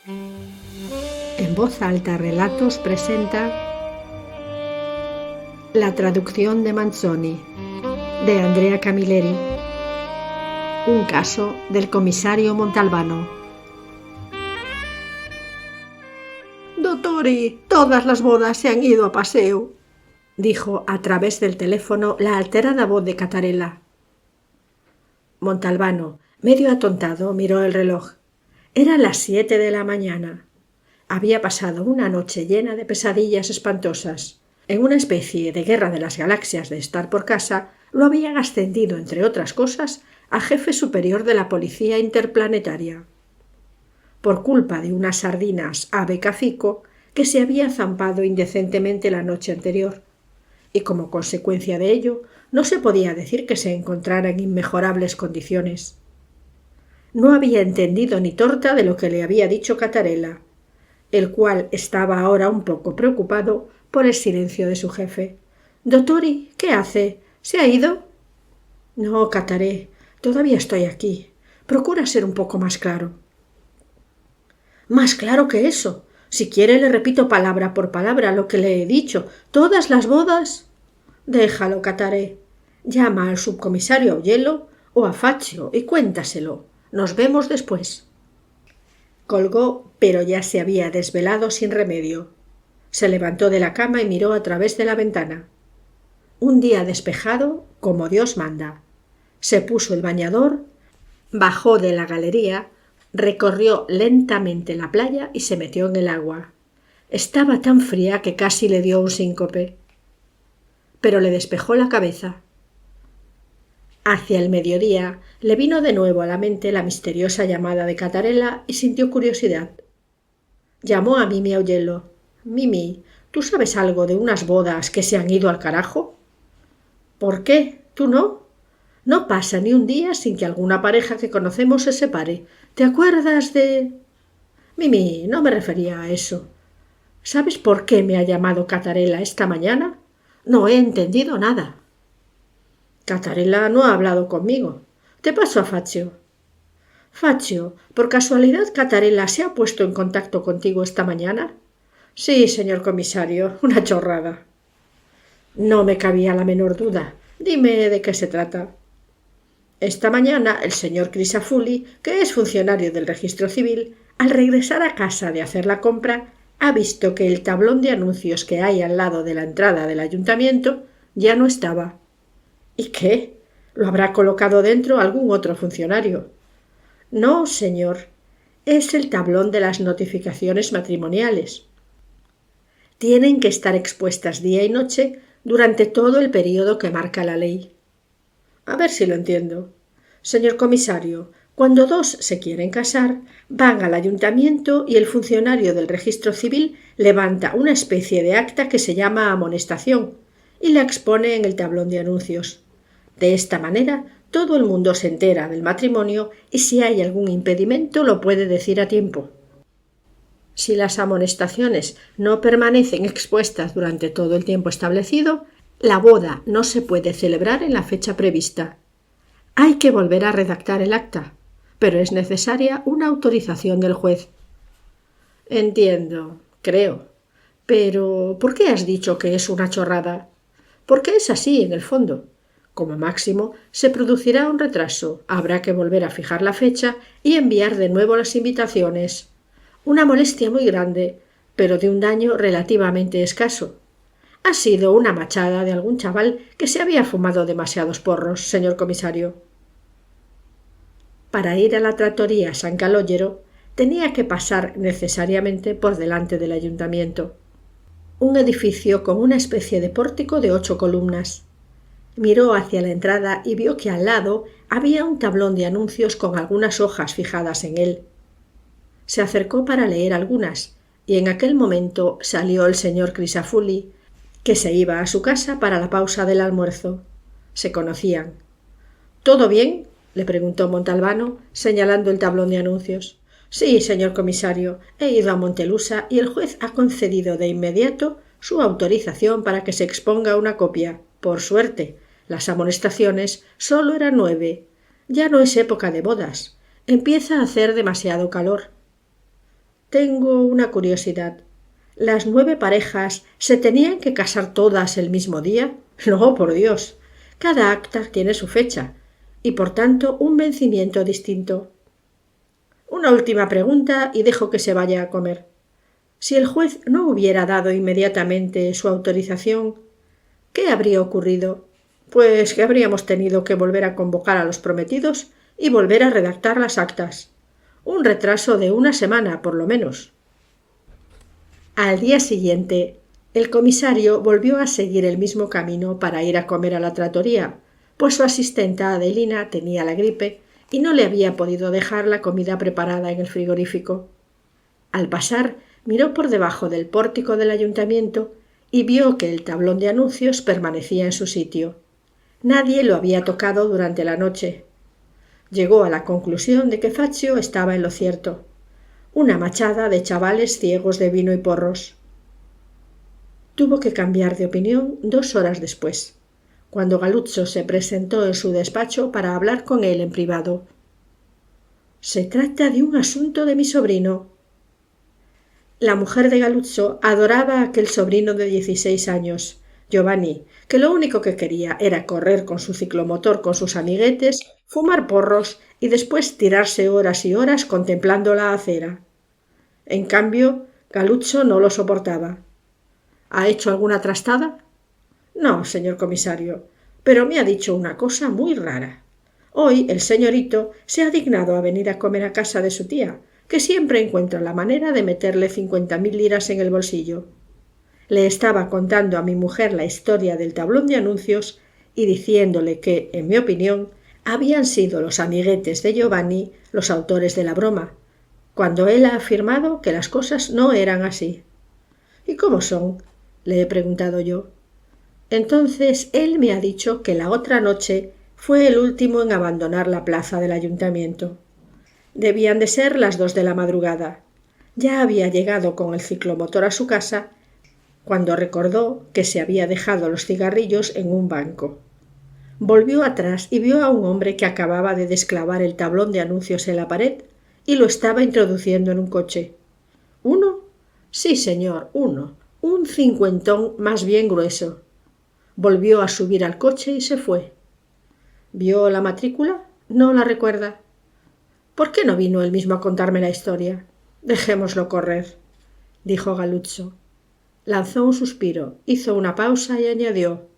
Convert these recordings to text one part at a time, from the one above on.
En voz alta Relatos presenta la traducción de Manzoni, de Andrea Camilleri, un caso del comisario Montalbano. «Dottori, todas las bodas se han ido a paseo», dijo a través del teléfono la alterada voz de Catarella. Montalbano, medio atontado, miró el reloj. Eran las 7 de la mañana. Había pasado una noche llena de pesadillas espantosas. En una especie de guerra de las galaxias de estar por casa, lo habían ascendido, entre otras cosas, a jefe superior de la policía interplanetaria. Por culpa de unas sardinas ave cacico que se había zampado indecentemente la noche anterior, y como consecuencia de ello no se podía decir que se encontrara en inmejorables condiciones. No había entendido ni torta de lo que le había dicho Catarella, el cual estaba ahora un poco preocupado por el silencio de su jefe. «Dottori, ¿qué hace? ¿Se ha ido?» «No, Cataré, todavía estoy aquí. Procura ser un poco más claro». «Más claro que eso. Si quiere le repito palabra por palabra lo que le he dicho. Todas las bodas...» «Déjalo, Cataré. Llama al subcomisario Augello o a Faccio y cuéntaselo. Nos vemos después». Colgó, pero ya se había desvelado sin remedio. Se levantó de la cama y miró a través de la ventana. Un día despejado, como Dios manda. Se puso el bañador, bajó de la galería, recorrió lentamente la playa y se metió en el agua. Estaba tan fría que casi le dio un síncope. Pero le despejó la cabeza. Hacia el mediodía le vino de nuevo a la mente la misteriosa llamada de Catarella y sintió curiosidad. Llamó a Mimi Augello. «Mimi, ¿tú sabes algo de unas bodas que se han ido al carajo?» «¿Por qué? ¿Tú no?» «No pasa ni un día sin que alguna pareja que conocemos se separe. ¿Te acuerdas de...?» «Mimi, no me refería a eso. ¿Sabes por qué me ha llamado Catarella esta mañana? No he entendido nada». «Catarella no ha hablado conmigo. Te paso a Faccio». «Faccio, ¿por casualidad Catarella se ha puesto en contacto contigo esta mañana?» «Sí, señor comisario, una chorrada». «No me cabía la menor duda. Dime de qué se trata». «Esta mañana el señor Crisafulli, que es funcionario del registro civil, al regresar a casa de hacer la compra, ha visto que el tablón de anuncios que hay al lado de la entrada del ayuntamiento ya no estaba». «¿Y qué? ¿Lo habrá colocado dentro algún otro funcionario?» «No, señor. Es el tablón de las notificaciones matrimoniales. Tienen que estar expuestas día y noche durante todo el período que marca la ley». «A ver si lo entiendo. Señor comisario, cuando dos se quieren casar, van al ayuntamiento y el funcionario del registro civil levanta una especie de acta que se llama amonestación y la expone en el tablón de anuncios. De esta manera, todo el mundo se entera del matrimonio y si hay algún impedimento lo puede decir a tiempo. Si las amonestaciones no permanecen expuestas durante todo el tiempo establecido, la boda no se puede celebrar en la fecha prevista. Hay que volver a redactar el acta, pero es necesaria una autorización del juez». «Entiendo, creo. Pero ¿por qué has dicho que es una chorrada?» «Porque es así, en el fondo. Como máximo, se producirá un retraso, habrá que volver a fijar la fecha y enviar de nuevo las invitaciones. Una molestia muy grande, pero de un daño relativamente escaso. Ha sido una machada de algún chaval que se había fumado demasiados porros, señor comisario». Para ir a la trattoria San Calogero tenía que pasar necesariamente por delante del ayuntamiento. Un edificio con una especie de pórtico de 8 columnas. Miró hacia la entrada y vio que al lado había un tablón de anuncios con algunas hojas fijadas en él. Se acercó para leer algunas, y en aquel momento salió el señor Crisafulli, que se iba a su casa para la pausa del almuerzo. Se conocían. «¿Todo bien?», le preguntó Montalbano, señalando el tablón de anuncios. «Sí, señor comisario, he ido a Montelusa y el juez ha concedido de inmediato su autorización para que se exponga una copia. Por suerte. Las amonestaciones solo eran 9. Ya no es época de bodas. Empieza a hacer demasiado calor». Tengo una curiosidad. ¿Las 9 parejas se tenían que casar todas el mismo día? No, por Dios. Cada acta tiene su fecha y, por tanto, un vencimiento distinto. Una última pregunta y dejo que se vaya a comer. Si el juez no hubiera dado inmediatamente su autorización, ¿qué habría ocurrido? Pues que habríamos tenido que volver a convocar a los prometidos y volver a redactar las actas. Un retraso de una semana, por lo menos. Al día siguiente, el comisario volvió a seguir el mismo camino para ir a comer a la trattoria, pues su asistenta Adelina tenía la gripe y no le había podido dejar la comida preparada en el frigorífico. Al pasar, miró por debajo del pórtico del ayuntamiento y vio que el tablón de anuncios permanecía en su sitio. Nadie lo había tocado durante la noche. Llegó a la conclusión de que Faccio estaba en lo cierto. Una machada de chavales ciegos de vino y porros. Tuvo que cambiar de opinión 2 horas después, cuando Galuzzo se presentó en su despacho para hablar con él en privado. «Se trata de un asunto de mi sobrino». La mujer de Galuzzo adoraba a aquel sobrino de 16 años, Giovanni, que lo único que quería era correr con su ciclomotor con sus amiguetes, fumar porros y después tirarse horas y horas contemplando la acera. En cambio, Galuzzo no lo soportaba. ¿Ha hecho alguna trastada? No, señor comisario, pero me ha dicho una cosa muy rara. Hoy el señorito se ha dignado a venir a comer a casa de su tía, que siempre encuentra la manera de meterle 50.000 liras en el bolsillo. Le estaba contando a mi mujer la historia del tablón de anuncios y diciéndole que, en mi opinión, habían sido los amiguetes de Giovanni los autores de la broma, cuando él ha afirmado que las cosas no eran así. ¿Y cómo son?, le he preguntado yo. Entonces él me ha dicho que la otra noche fue el último en abandonar la plaza del ayuntamiento. Debían de ser las 2 de la madrugada. Ya había llegado con el ciclomotor a su casa cuando recordó que se había dejado los cigarrillos en un banco. Volvió atrás y vio a un hombre que acababa de desclavar el tablón de anuncios en la pared y lo estaba introduciendo en un coche. ¿Uno? Sí, señor, uno. Un cincuentón más bien grueso. Volvió a subir al coche y se fue. ¿Vio la matrícula? No la recuerda. ¿Por qué no vino él mismo a contarme la historia? Dejémoslo correr, dijo Galuzzo. Lanzó un suspiro, hizo una pausa y añadió: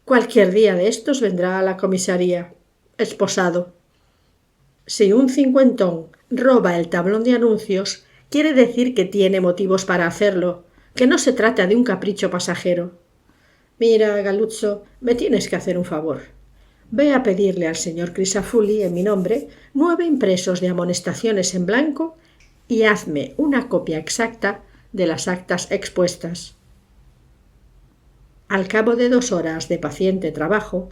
cualquier día de estos vendrá a la comisaría, esposado. Si un cincuentón roba el tablón de anuncios, quiere decir que tiene motivos para hacerlo, que no se trata de un capricho pasajero. Mira, Galuzzo, me tienes que hacer un favor. Ve a pedirle al señor Crisafulli, en mi nombre, 9 impresos de amonestaciones en blanco y hazme una copia exacta de las actas expuestas. Al cabo de 2 horas de paciente trabajo,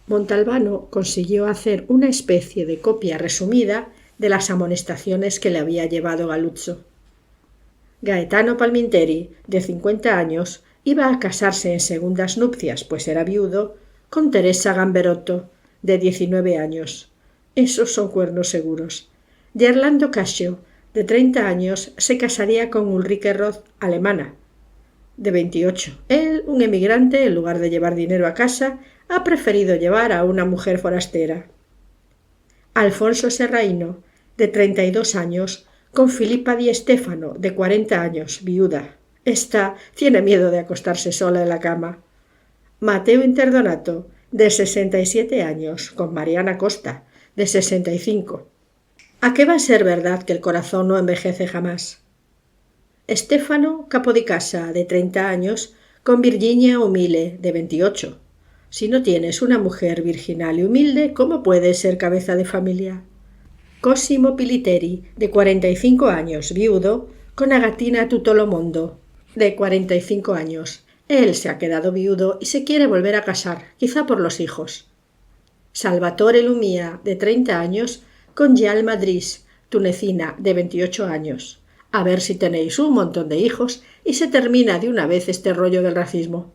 Montalbano consiguió hacer una especie de copia resumida de las amonestaciones que le había llevado Galuzzo. Gaetano Palminteri, de 50 años, iba a casarse en segundas nupcias, pues era viudo, con Teresa Gamberotto, de 19 años. Esos son cuernos seguros. Gerlando Cascio, de 30 años, se casaría con Ulrike Roth, alemana, de 28. Él, un emigrante, en lugar de llevar dinero a casa, ha preferido llevar a una mujer forastera. Alfonso Serraino, de 32 años, con Filippa Di Stefano, de 40 años, viuda. Esta tiene miedo de acostarse sola en la cama. Mateo Interdonato, de 67 años, con Mariana Costa, de 65. ¿A qué va a ser verdad que el corazón no envejece jamás? Stefano Capodicasa, de 30 años, con Virginia Humile, de 28. Si no tienes una mujer virginal y humilde, ¿cómo puedes ser cabeza de familia? Cosimo Piliteri, de 45 años, viudo, con Agatina Tutolomondo, de 45 años. Él se ha quedado viudo y se quiere volver a casar, quizá por los hijos. Salvatore Lumia, de 30 años, con Gialma Dris, tunecina, de 28 años. A ver si tenéis un montón de hijos y se termina de una vez este rollo del racismo.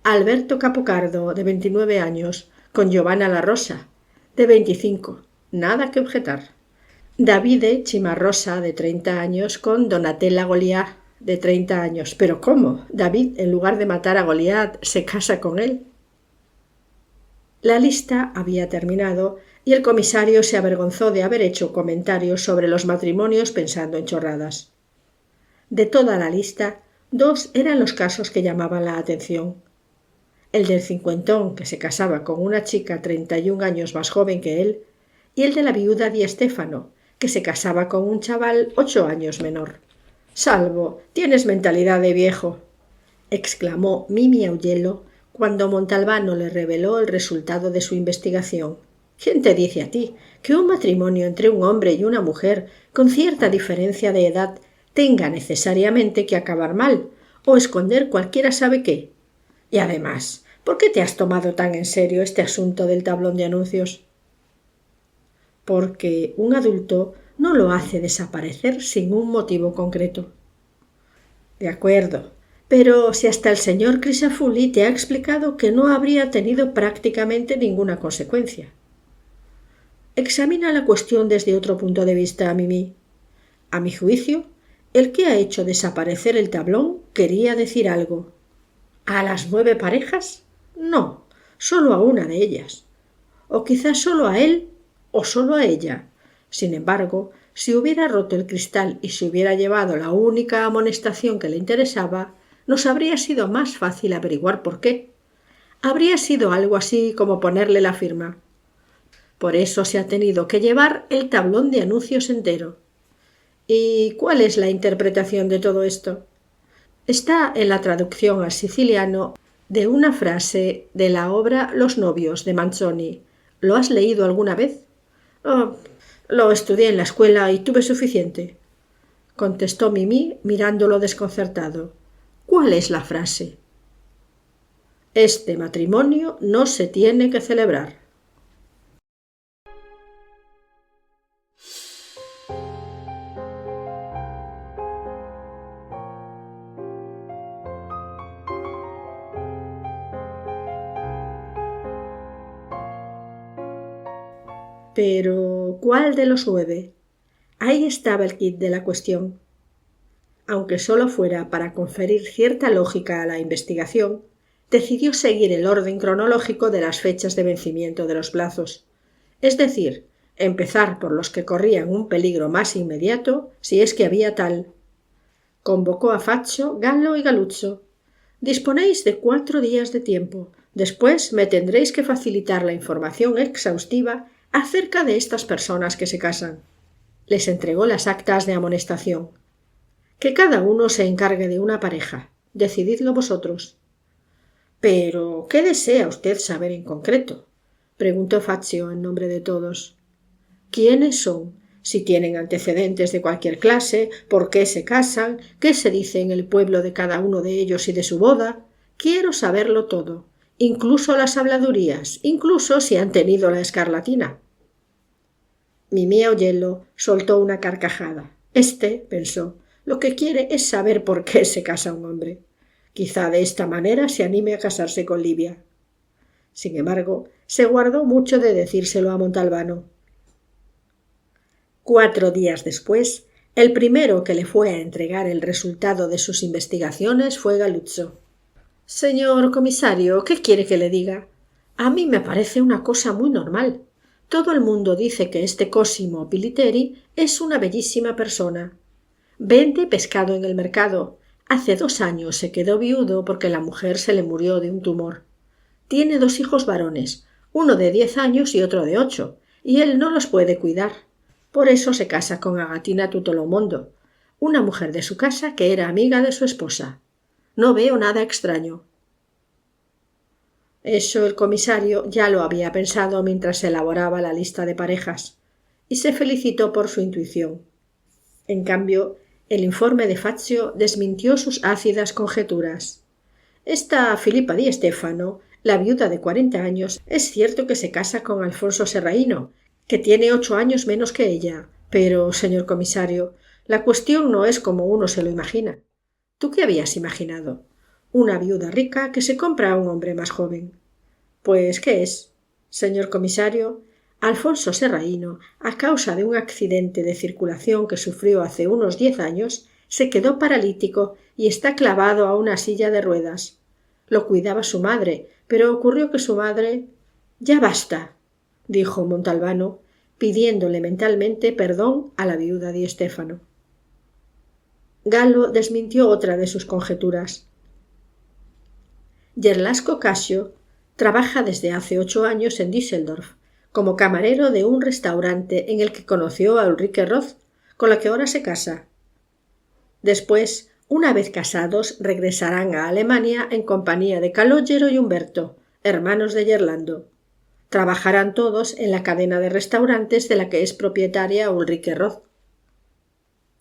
Alberto Capocardo, de 29 años, con Giovanna La Rosa, de 25. Nada que objetar. Davide Cimarosa, de 30 años, con Donatella Goliat, de 30 años. ¿Pero cómo? David, en lugar de matar a Goliat, se casa con él. La lista había terminado y el comisario se avergonzó de haber hecho comentarios sobre los matrimonios pensando en chorradas. De toda la lista, 2 eran los casos que llamaban la atención. El del cincuentón, que se casaba con una chica 31 años más joven que él, y el de la viuda Di Stéfano, que se casaba con un chaval 8 años menor. «Salvo, tienes mentalidad de viejo», exclamó Mimi Augello cuando Montalbano le reveló el resultado de su investigación. «¿Quién te dice a ti que un matrimonio entre un hombre y una mujer con cierta diferencia de edad tenga necesariamente que acabar mal o esconder cualquiera sabe qué? Y además, ¿por qué te has tomado tan en serio este asunto del tablón de anuncios?» Porque un adulto no lo hace desaparecer sin un motivo concreto. De acuerdo, pero si hasta el señor Crisafulli te ha explicado que no habría tenido prácticamente ninguna consecuencia. Examina la cuestión desde otro punto de vista, Mimi. A mi juicio, el que ha hecho desaparecer el tablón quería decir algo. ¿A las 9 parejas? No, solo a una de ellas. O quizás solo a él o solo a ella. Sin embargo, si hubiera roto el cristal y se hubiera llevado la única amonestación que le interesaba, nos habría sido más fácil averiguar por qué. Habría sido algo así como ponerle la firma. Por eso se ha tenido que llevar el tablón de anuncios entero. ¿Y cuál es la interpretación de todo esto? Está en la traducción al siciliano de una frase de la obra Los novios de Manzoni. ¿Lo has leído alguna vez? «Oh, lo estudié en la escuela y tuve suficiente», contestó Mimi mirándolo desconcertado. «¿Cuál es la frase?» «Este matrimonio no se tiene que celebrar». Pero, ¿cuál de los 9? Ahí estaba el quid de la cuestión. Aunque solo fuera para conferir cierta lógica a la investigación, decidió seguir el orden cronológico de las fechas de vencimiento de los plazos, es decir, empezar por los que corrían un peligro más inmediato, si es que había tal. Convocó a Faccio, Gallo y Galuzzo. «Disponéis de 4 días de tiempo. Después me tendréis que facilitar la información exhaustiva acerca de estas personas que se casan». Les entregó las actas de amonestación. «Que cada uno se encargue de una pareja. Decididlo vosotros». «¿Pero qué desea usted saber en concreto?», preguntó Faccio en nombre de todos. «¿Quiénes son? Si tienen antecedentes de cualquier clase, por qué se casan, qué se dice en el pueblo de cada uno de ellos y de su boda. Quiero saberlo todo, incluso las habladurías, incluso si han tenido la escarlatina». Mimi Augello soltó una carcajada. Pensó, lo que quiere es saber por qué se casa un hombre. Quizá de esta manera se anime a casarse con Livia. Sin embargo, se guardó mucho de decírselo a Montalbano. 4 días después, el primero que le fue a entregar el resultado de sus investigaciones fue Galuzzo. «Señor comisario, ¿qué quiere que le diga? A mí me parece una cosa muy normal. Todo el mundo dice que este Cosimo Piliteri es una bellísima persona. Vende pescado en el mercado. Hace 2 años se quedó viudo porque la mujer se le murió de un tumor. Tiene 2 hijos varones, uno de 10 años y otro de 8, y él no los puede cuidar. Por eso se casa con Agatina Tutolomondo, una mujer de su casa que era amiga de su esposa. No veo nada extraño». Eso el comisario ya lo había pensado mientras elaboraba la lista de parejas, y se felicitó por su intuición. En cambio, el informe de Faccio desmintió sus ácidas conjeturas. Esta Filippa Di Stéfano, la viuda de 40 años, es cierto que se casa con Alfonso Serraino, que tiene 8 años menos que ella, pero, señor comisario, la cuestión no es como uno se lo imagina. ¿Tú qué habías imaginado? Una viuda rica que se compra a un hombre más joven. Pues, ¿qué es? Señor comisario, Alfonso Serraíno, a causa de un accidente de circulación que sufrió hace unos 10 años, se quedó paralítico y está clavado a una silla de ruedas. Lo cuidaba su madre, pero ocurrió que su madre... «Ya basta», dijo Montalbano, pidiéndole mentalmente perdón a la viuda Di Stéfano. Gallo desmintió otra de sus conjeturas. Gerlasco Casio trabaja desde hace 8 años en Düsseldorf, como camarero de un restaurante en el que conoció a Ulrike Roth, con la que ahora se casa. Después, una vez casados, regresarán a Alemania en compañía de Calogero y Humberto, hermanos de Gerlando. Trabajarán todos en la cadena de restaurantes de la que es propietaria Ulrike Roth.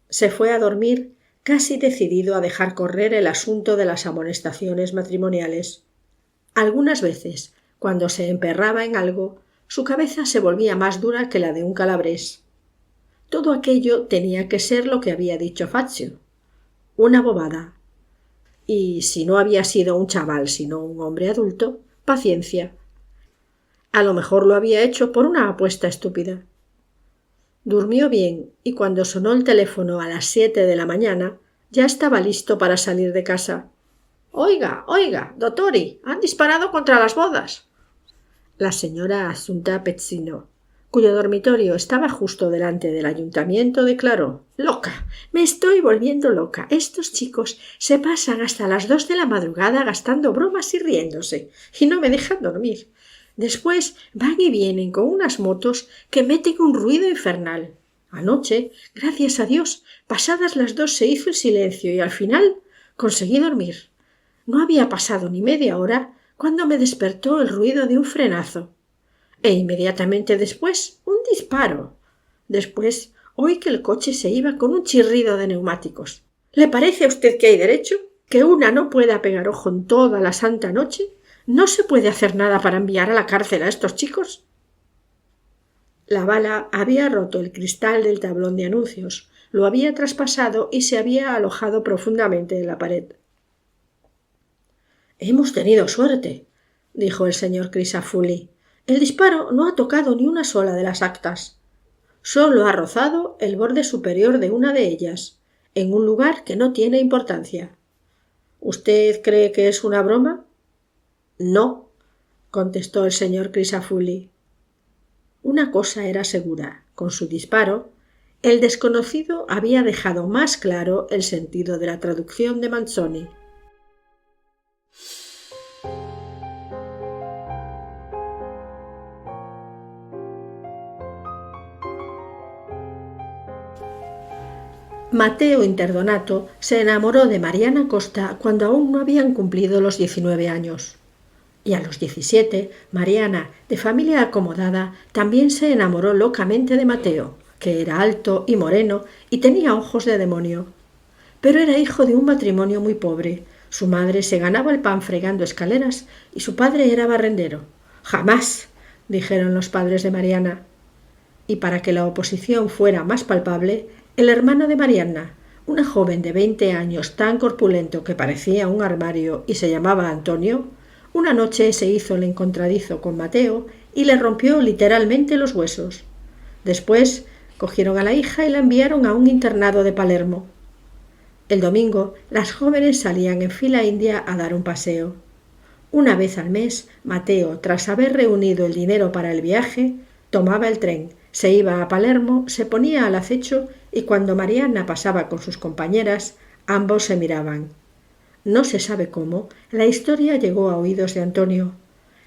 Se fue a dormir casi decidido a dejar correr el asunto de las amonestaciones matrimoniales. Algunas veces, cuando se emperraba en algo, su cabeza se volvía más dura que la de un calabrés. Todo aquello tenía que ser lo que había dicho Fazio. Una bobada. Y si no había sido un chaval sino un hombre adulto, paciencia. A lo mejor lo había hecho por una apuesta estúpida. Durmió bien y cuando sonó el teléfono a las 7 de la mañana ya estaba listo para salir de casa. «Oiga, dottori, han disparado contra las bodas». La señora Assunta Pezzino, cuyo dormitorio estaba justo delante del ayuntamiento, declaró: «Loca, me estoy volviendo loca. Estos chicos se pasan hasta las 2 de la madrugada gastando bromas y riéndose, y no me dejan dormir. Después van y vienen con unas motos que meten un ruido infernal. Anoche, gracias a Dios, pasadas las 2 se hizo el silencio y al final conseguí dormir. No había pasado ni media hora cuando me despertó el ruido de un frenazo. E inmediatamente después un disparo. Después oí que el coche se iba con un chirrido de neumáticos. ¿Le parece a usted que hay derecho? ¿Que una no pueda pegar ojo en toda la santa noche? ¿No se puede hacer nada para enviar a la cárcel a estos chicos?» La bala había roto el cristal del tablón de anuncios, lo había traspasado y se había alojado profundamente en la pared. «Hemos tenido suerte», dijo el señor Crisafulli. «El disparo no ha tocado ni una sola de las actas. Solo ha rozado el borde superior de una de ellas, en un lugar que no tiene importancia. ¿Usted cree que es una broma?» «No», contestó el señor Crisafulli. Una cosa era segura: con su disparo, el desconocido había dejado más claro el sentido de la traducción de Manzoni. Matteo Interdonato se enamoró de Mariana Costa cuando aún no habían cumplido los 19 años. Y a los 17, Mariana, de familia acomodada, también se enamoró locamente de Matteo, que era alto y moreno y tenía ojos de demonio. Pero era hijo de un matrimonio muy pobre. Su madre se ganaba el pan fregando escaleras y su padre era barrendero. «Jamás», dijeron los padres de Mariana. Y para que la oposición fuera más palpable, el hermano de Mariana, una joven de 20 años tan corpulento que parecía un armario y se llamaba Antonio, una noche se hizo el encontradizo con Matteo y le rompió literalmente los huesos. Después cogieron a la hija y la enviaron a un internado de Palermo. El domingo las jóvenes salían en fila india a dar un paseo. Una vez al mes, Matteo, tras haber reunido el dinero para el viaje, tomaba el tren, se iba a Palermo, se ponía al acecho y cuando Mariana pasaba con sus compañeras, ambos se miraban. No se sabe cómo, la historia llegó a oídos de Antonio.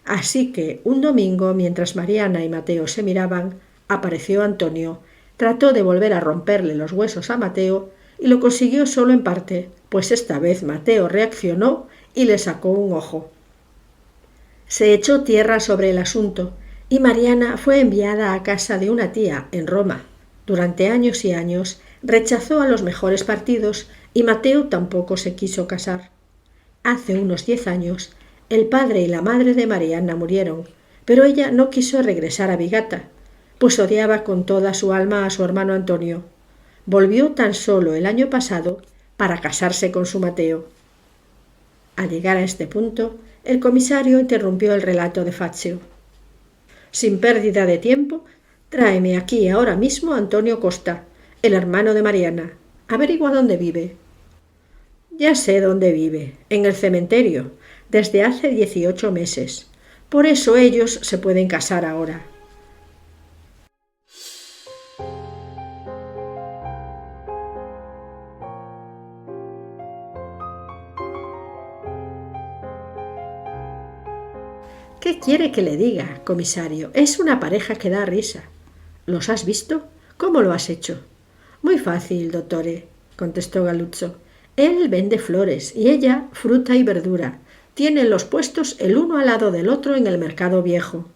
Así que un domingo, mientras Mariana y Matteo se miraban, apareció Antonio, trató de volver a romperle los huesos a Matteo y lo consiguió solo en parte, pues esta vez Matteo reaccionó y le sacó un ojo. Se echó tierra sobre el asunto y Mariana fue enviada a casa de una tía en Roma. Durante años y años rechazó a los mejores partidos y Matteo tampoco se quiso casar. Hace unos 10 años el padre y la madre de Mariana murieron, pero ella no quiso regresar a Vigata, pues odiaba con toda su alma a su hermano Antonio. Volvió tan solo el año pasado para casarse con su Matteo. Al llegar a este punto, el comisario interrumpió el relato de Fazio. Sin pérdida de tiempo, tráeme aquí ahora mismo a Antonio Costa, el hermano de Mariana. Averigua dónde vive. Ya sé dónde vive, en el cementerio, desde hace 18 meses. Por eso ellos se pueden casar ahora. ¿Qué quiere que le diga, comisario? Es una pareja que da risa. ¿Los has visto? ¿Cómo lo has hecho? Muy fácil, dottore, contestó Galuzzo. Él vende flores y ella fruta y verdura. Tienen los puestos el uno al lado del otro en el mercado viejo.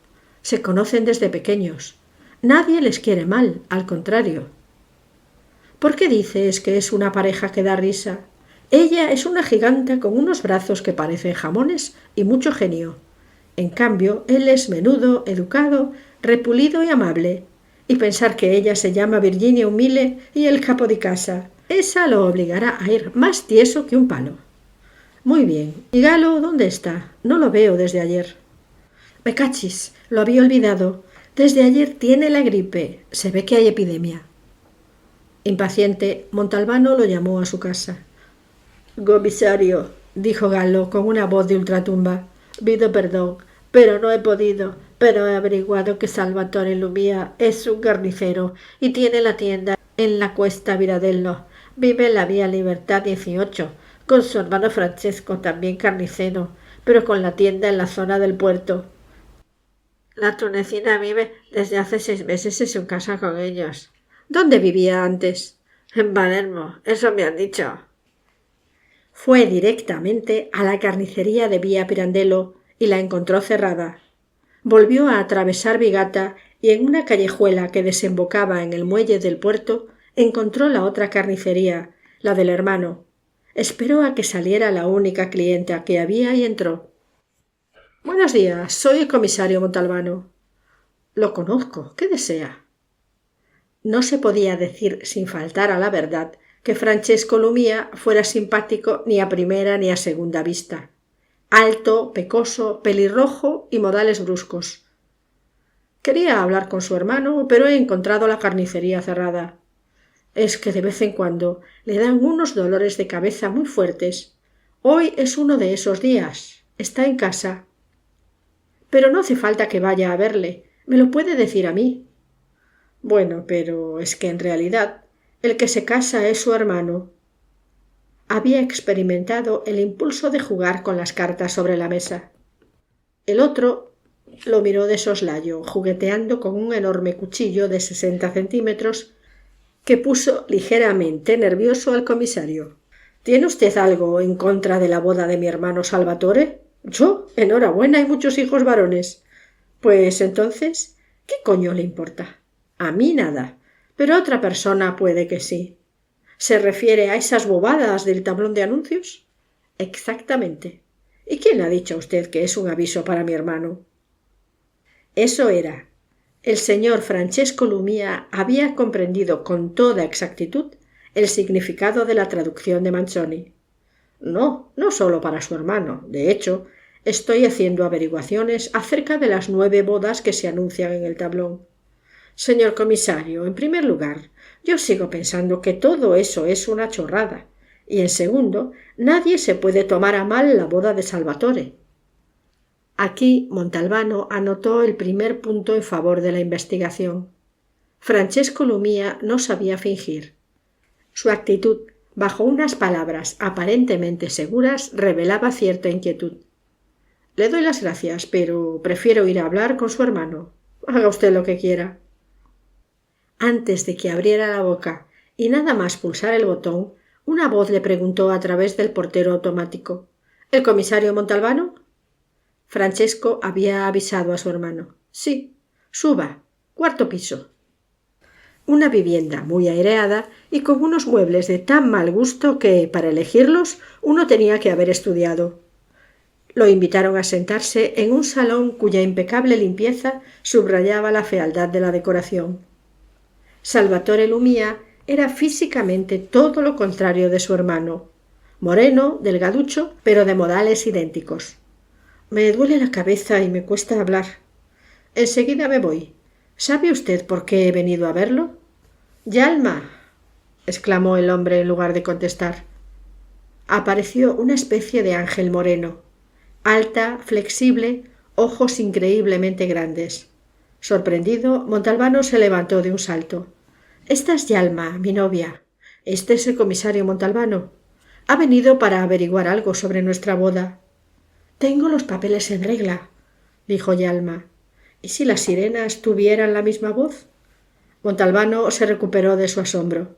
Se conocen desde pequeños. Nadie les quiere mal, al contrario. ¿Por qué dices que es una pareja que da risa? Ella es una giganta con unos brazos que parecen jamones y mucho genio. En cambio, él es menudo, educado, repulido y amable. Y pensar que ella se llama Virginia Humile y el capo di casa. Esa lo obligará a ir más tieso que un palo. Muy bien. ¿Y Galo dónde está? No lo veo desde ayer. Me cachis, lo había olvidado. Desde ayer tiene la gripe. Se ve que hay epidemia. Impaciente, Montalbano lo llamó a su casa. Comisario, dijo Galo con una voz de ultratumba, pido perdón, pero no he podido. Pero he averiguado que Salvatore Lumia es un carnicero y tiene la tienda en la Cuesta Viradello. Vive en la vía Libertad 18, con su hermano Francesco, también carnicero, pero con la tienda en la zona del puerto. La tunecina vive desde hace 6 meses en su casa con ellos. ¿Dónde vivía antes? En Palermo, eso me han dicho. Fue directamente a la carnicería de vía Pirandello y la encontró cerrada. Volvió a atravesar Vigata y en una callejuela que desembocaba en el muelle del puerto encontró la otra carnicería, la del hermano. Esperó a que saliera la única clienta que había y entró. Buenos días, soy el comisario Montalbano. Lo conozco. ¿Qué desea? No se podía decir sin faltar a la verdad que Francesco Lumia fuera simpático ni a primera ni a segunda vista. Alto, pecoso, pelirrojo y modales bruscos. Quería hablar con su hermano, pero he encontrado la carnicería cerrada. Es que de vez en cuando le dan unos dolores de cabeza muy fuertes. Hoy es uno de esos días. Está en casa. Pero no hace falta que vaya a verle. Me lo puede decir a mí. Bueno, pero es que en realidad el que se casa es su hermano. Había experimentado el impulso de jugar con las cartas sobre la mesa. El otro lo miró de soslayo, jugueteando con un enorme cuchillo de 60 centímetros que puso ligeramente nervioso al comisario. ¿Tiene usted algo en contra de la boda de mi hermano Salvatore? ¿Yo? Enhorabuena, hay muchos hijos varones. Pues entonces, ¿qué coño le importa? A mí nada, pero otra persona puede que sí. ¿Se refiere a esas bobadas del tablón de anuncios? Exactamente. ¿Y quién le ha dicho a usted que es un aviso para mi hermano? Eso era. El señor Francesco Lumia había comprendido con toda exactitud el significado de la traducción de Manzoni. No, no solo para su hermano. De hecho, estoy haciendo averiguaciones acerca de las 9 bodas que se anuncian en el tablón. Señor comisario, en primer lugar, yo sigo pensando que todo eso es una chorrada. Y en segundo, nadie se puede tomar a mal la boda de Salvatore. Aquí Montalbano anotó el primer punto en favor de la investigación. Francesco Lumia no sabía fingir. Su actitud, bajo unas palabras aparentemente seguras, revelaba cierta inquietud. Le doy las gracias, pero prefiero ir a hablar con su hermano. Haga usted lo que quiera. Antes de que abriera la boca y nada más pulsar el botón, una voz le preguntó a través del portero automático: ¿El comisario Montalbano? Francesco había avisado a su hermano. Sí, suba, 4º piso. Una vivienda muy aireada y con unos muebles de tan mal gusto que, para elegirlos, uno tenía que haber estudiado. Lo invitaron a sentarse en un salón cuya impecable limpieza subrayaba la fealdad de la decoración. Salvatore Lumia era físicamente todo lo contrario de su hermano. Moreno, delgaducho, pero de modales idénticos. Me duele la cabeza y me cuesta hablar. Enseguida me voy. ¿Sabe usted por qué he venido a verlo? —¡Yalma! —exclamó el hombre en lugar de contestar. Apareció una especie de ángel moreno, alta, flexible, ojos increíblemente grandes. Sorprendido, Montalbano se levantó de un salto. —Esta es Yalma, mi novia. Este es el comisario Montalbano. Ha venido para averiguar algo sobre nuestra boda. —Tengo los papeles en regla —dijo Yalma—. ¿Y si las sirenas tuvieran la misma voz? Montalbano se recuperó de su asombro.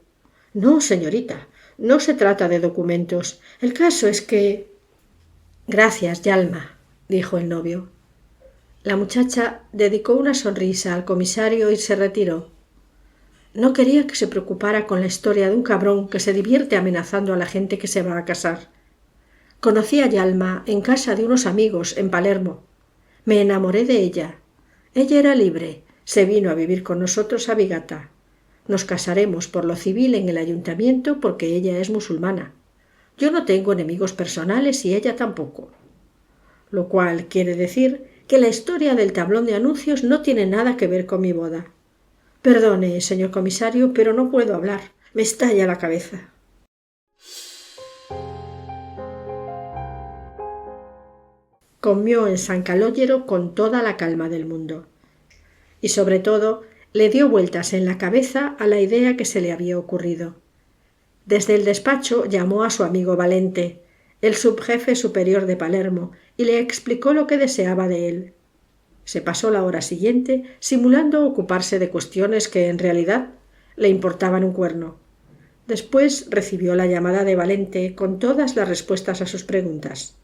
—No, señorita, no se trata de documentos. El caso es que... —Gracias, Yalma —dijo el novio. La muchacha dedicó una sonrisa al comisario y se retiró. No quería que se preocupara con la historia de un cabrón que se divierte amenazando a la gente que se va a casar. Conocí a Yalma en casa de unos amigos en Palermo. Me enamoré de ella. Ella era libre. Se vino a vivir con nosotros a Vigata. Nos casaremos por lo civil en el ayuntamiento porque ella es musulmana. Yo no tengo enemigos personales y ella tampoco. Lo cual quiere decir que la historia del tablón de anuncios no tiene nada que ver con mi boda. Perdone, señor comisario, pero no puedo hablar. Me estalla la cabeza. Comió en San Calógero con toda la calma del mundo. Y sobre todo le dio vueltas en la cabeza a la idea que se le había ocurrido. Desde el despacho llamó a su amigo Valente, el subjefe superior de Palermo, y le explicó lo que deseaba de él. Se pasó la hora siguiente simulando ocuparse de cuestiones que en realidad le importaban un cuerno. Después recibió la llamada de Valente con todas las respuestas a sus preguntas.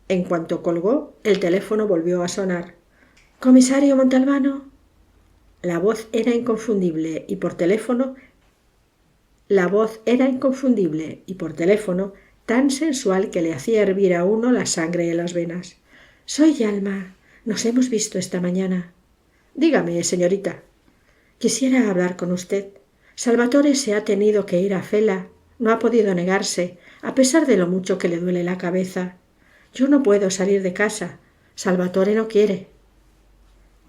En cuanto colgó, el teléfono volvió a sonar. —¿Comisario Montalbano? La voz era inconfundible y por teléfono tan sensual que le hacía hervir a uno la sangre en las venas. —Soy Yalma. Nos hemos visto esta mañana. —Dígame, señorita. —Quisiera hablar con usted. Salvatore se ha tenido que ir a Fela. No ha podido negarse, a pesar de lo mucho que le duele la cabeza. Yo no puedo salir de casa. Salvatore no quiere.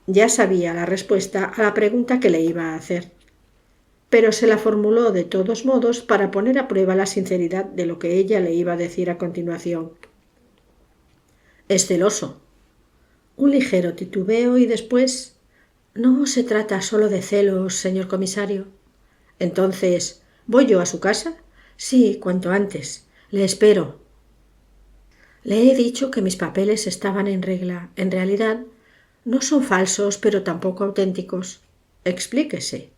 Ya sabía la respuesta a la pregunta que le iba a hacer, pero se la formuló de todos modos para poner a prueba la sinceridad de lo que ella le iba a decir a continuación. —Es celoso. Un ligero titubeo y después... —No se trata solo de celos, señor comisario. —Entonces, ¿voy yo a su casa? —Sí, cuanto antes. Le espero. Le he dicho que mis papeles estaban en regla. En realidad, no son falsos, pero tampoco auténticos. —Explíquese.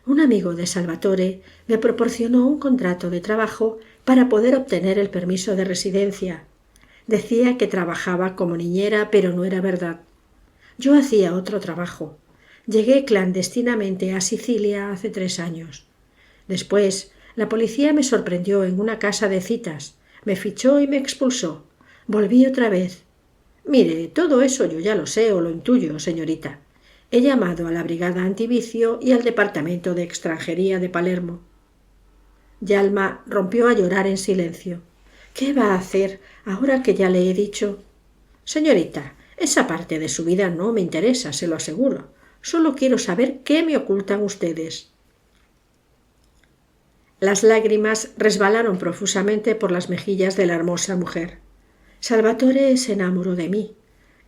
Un amigo de Salvatore me proporcionó un contrato de trabajo para poder obtener el permiso de residencia. Decía que trabajaba como niñera, pero no era verdad. Yo hacía otro trabajo. Llegué clandestinamente a Sicilia hace 3 años. Después, la policía me sorprendió en una casa de citas, me fichó y me expulsó. Volví otra vez. Mire, todo eso yo ya lo sé o lo intuyo, señorita. He llamado a la brigada antivicio y al departamento de extranjería de Palermo. Yalma rompió a llorar en silencio. ¿Qué va a hacer ahora que ya le he dicho? Señorita, esa parte de su vida no me interesa, se lo aseguro. Solo quiero saber qué me ocultan ustedes. Las lágrimas resbalaron profusamente por las mejillas de la hermosa mujer. Salvatore se enamoró de mí,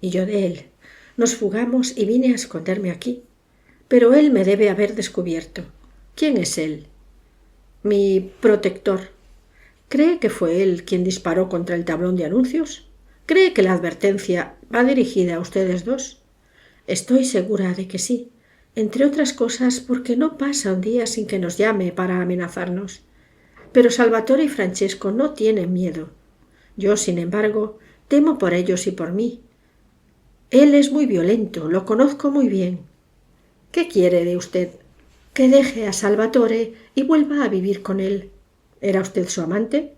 y yo de él. Nos fugamos y vine a esconderme aquí. Pero él me debe haber descubierto. ¿Quién es él? Mi protector. ¿Cree que fue él quien disparó contra el tablón de anuncios? ¿Cree que la advertencia va dirigida a ustedes dos? Estoy segura de que sí, entre otras cosas porque no pasa un día sin que nos llame para amenazarnos. Pero Salvatore y Francesco no tienen miedo. Yo, sin embargo, temo por ellos y por mí. Él es muy violento, lo conozco muy bien. ¿Qué quiere de usted? Que deje a Salvatore y vuelva a vivir con él. ¿Era usted su amante?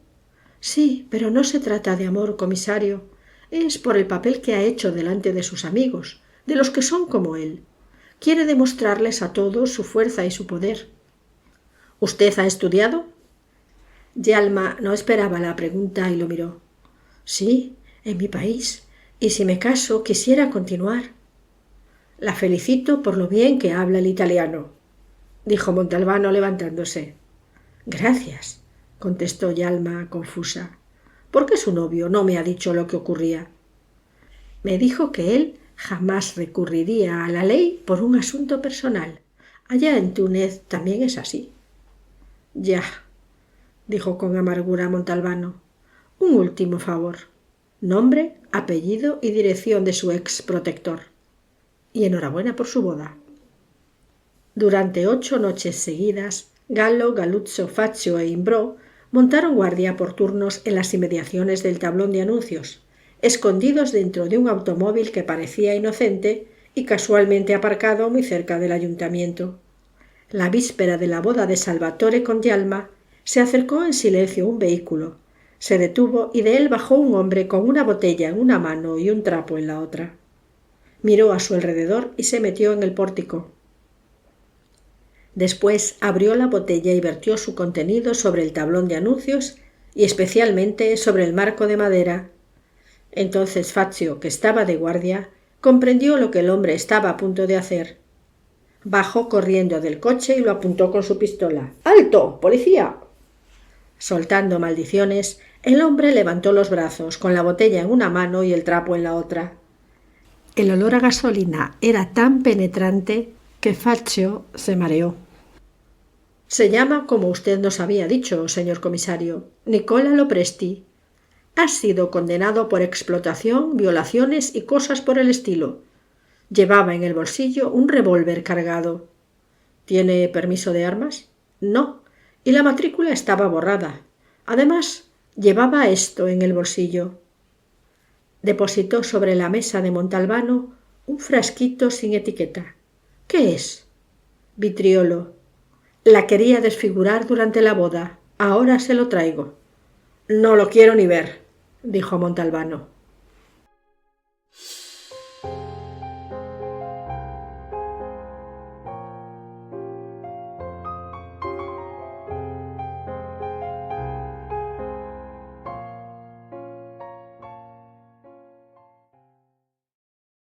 Sí, pero no se trata de amor, comisario. Es por el papel que ha hecho delante de sus amigos, de los que son como él. Quiere demostrarles a todos su fuerza y su poder. ¿Usted ha estudiado? Yalma no esperaba la pregunta y lo miró. Sí, en mi país. Y si me caso, quisiera continuar. La felicito por lo bien que habla el italiano, dijo Montalbano levantándose. Gracias, contestó Yalma confusa. ¿Por qué su novio no me ha dicho lo que ocurría? Me dijo que él jamás recurriría a la ley por un asunto personal. Allá en Túnez también es así. Ya, dijo con amargura Montalbano. Un último favor. Nombre, apellido y dirección de su ex protector. Y enhorabuena por su boda. Durante 8 noches seguidas, Gallo, Galuzzo, Faccio e Imbrò montaron guardia por turnos en las inmediaciones del tablón de anuncios, escondidos dentro de un automóvil que parecía inocente y casualmente aparcado muy cerca del ayuntamiento. La víspera de la boda de Salvatore con Yalma, se acercó en silencio un vehículo, se detuvo y de él bajó un hombre con una botella en una mano y un trapo en la otra. Miró a su alrededor y se metió en el pórtico. Después abrió la botella y vertió su contenido sobre el tablón de anuncios y especialmente sobre el marco de madera. Entonces Faccio, que estaba de guardia, comprendió lo que el hombre estaba a punto de hacer. Bajó corriendo del coche y lo apuntó con su pistola. ¡Alto, policía! Soltando maldiciones, el hombre levantó los brazos, con la botella en una mano y el trapo en la otra. El olor a gasolina era tan penetrante que Faccio se mareó. Se llama, como usted nos había dicho, señor comisario, Nicola Lopresti. Ha sido condenado por explotación, violaciones y cosas por el estilo. Llevaba en el bolsillo un revólver cargado. ¿Tiene permiso de armas? No, y la matrícula estaba borrada. Además, llevaba esto en el bolsillo. Depositó sobre la mesa de Montalbano un frasquito sin etiqueta. ¿Qué es? Vitriolo. La quería desfigurar durante la boda. Ahora se lo traigo. No lo quiero ni ver, dijo Montalbano.